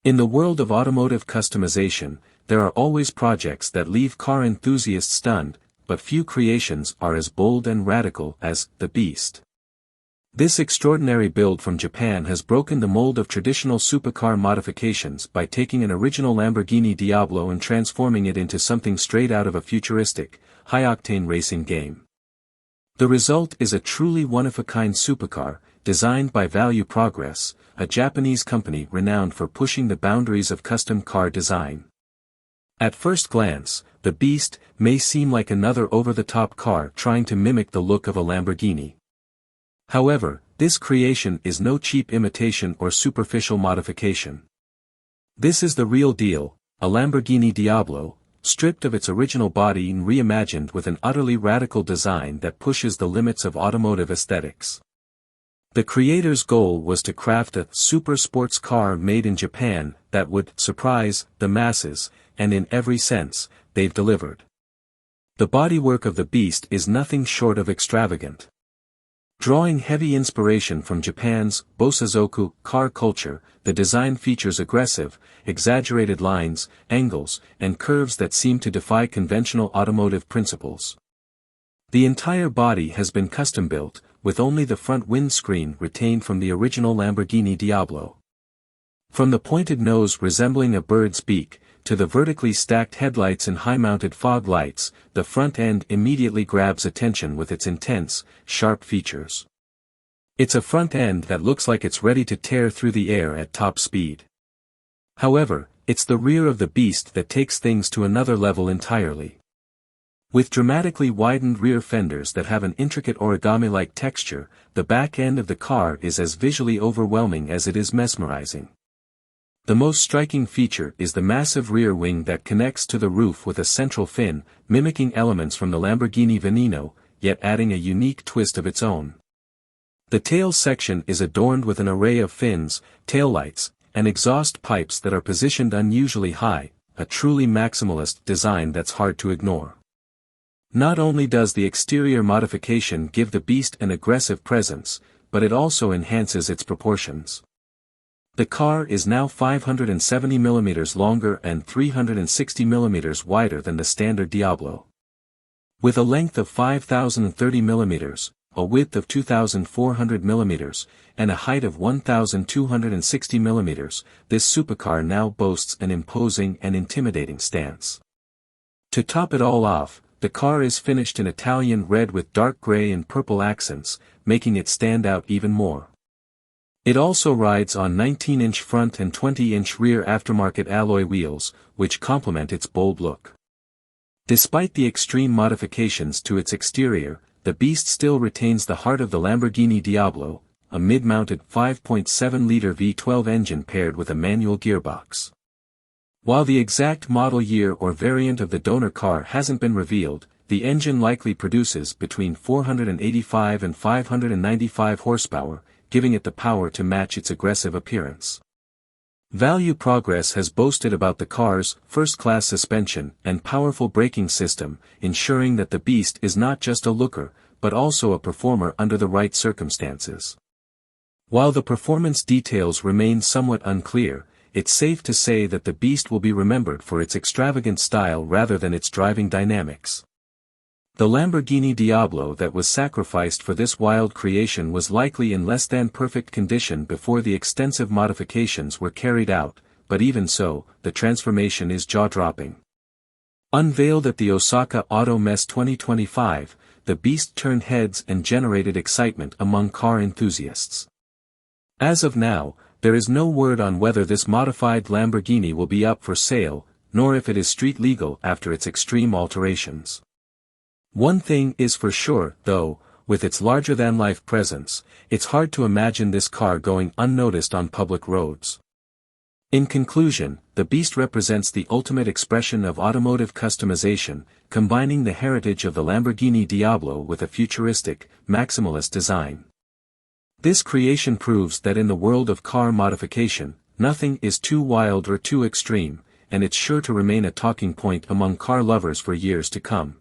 In the world of automotive customization, there are always projects that leave car enthusiasts stunned, but few creations are as bold and radical as the Beast. This extraordinary build from Japan has broken the mold of traditional supercar modifications by taking an original Lamborghini Diablo and transforming it into something straight out of a futuristic, high-octane racing game. The result is a truly one-of-a-kind supercar, designed by Value Progress, a Japanese company renowned for pushing the boundaries of custom car design. At first glance, the Beast may seem like another over-the-top car trying to mimic the look of a Lamborghini. However, this creation is no cheap imitation or superficial modification. This is the real deal, a Lamborghini Diablo, stripped of its original body and reimagined with an utterly radical design that pushes the limits of automotive aesthetics. The creator's goal was to craft a super sports car made in Japan that would surprise the masses, and in every sense, they've delivered. The bodywork of the Beast is nothing short of extravagant. Drawing heavy inspiration from Japan's bosazoku car culture, the design features aggressive, exaggerated lines, angles, and curves that seem to defy conventional automotive principles. The entire body has been custom-built, with only the front windscreen retained from the original Lamborghini Diablo. From the pointed nose resembling a bird's beak, to the vertically stacked headlights and high-mounted fog lights, the front end immediately grabs attention with its intense, sharp features. It's a front end that looks like it's ready to tear through the air at top speed. However, it's the rear of the Beast that takes things to another level entirely. With dramatically widened rear fenders that have an intricate origami-like texture, the back end of the car is as visually overwhelming as it is mesmerizing. The most striking feature is the massive rear wing that connects to the roof with a central fin, mimicking elements from the Lamborghini Veneno, yet adding a unique twist of its own. The tail section is adorned with an array of fins, taillights, and exhaust pipes that are positioned unusually high, a truly maximalist design that's hard to ignore. Not only does the exterior modification give the Beast an aggressive presence, but it also enhances its proportions. The car is now 570 mm longer and 360 mm wider than the standard Diablo. With a length of 5,030 mm, a width of 2,400 mm, and a height of 1,260 mm, this supercar now boasts an imposing and intimidating stance. To top it all off, the car is finished in Italian red with dark gray and purple accents, making it stand out even more. It also rides on 19-inch front and 20-inch rear aftermarket alloy wheels, which complement its bold look. Despite the extreme modifications to its exterior, the Beast still retains the heart of the Lamborghini Diablo, a mid-mounted 5.7-liter V12 engine paired with a manual gearbox. While the exact model year or variant of the donor car hasn't been revealed, the engine likely produces between 485 and 595 horsepower, giving it the power to match its aggressive appearance. Value Progress has boasted about the car's first-class suspension and powerful braking system, ensuring that the Beast is not just a looker, but also a performer under the right circumstances. While the performance details remain somewhat unclear, it's safe to say that the Beast will be remembered for its extravagant style rather than its driving dynamics. The Lamborghini Diablo that was sacrificed for this wild creation was likely in less than perfect condition before the extensive modifications were carried out, but even so, the transformation is jaw-dropping. Unveiled at the Osaka Auto Mess 2025, the Beast turned heads and generated excitement among car enthusiasts. As of now, there is no word on whether this modified Lamborghini will be up for sale, nor if it is street legal after its extreme alterations. One thing is for sure, though, with its larger-than-life presence, it's hard to imagine this car going unnoticed on public roads. In conclusion, the Beast represents the ultimate expression of automotive customization, combining the heritage of the Lamborghini Diablo with a futuristic, maximalist design. This creation proves that in the world of car modification, nothing is too wild or too extreme, and it's sure to remain a talking point among car lovers for years to come.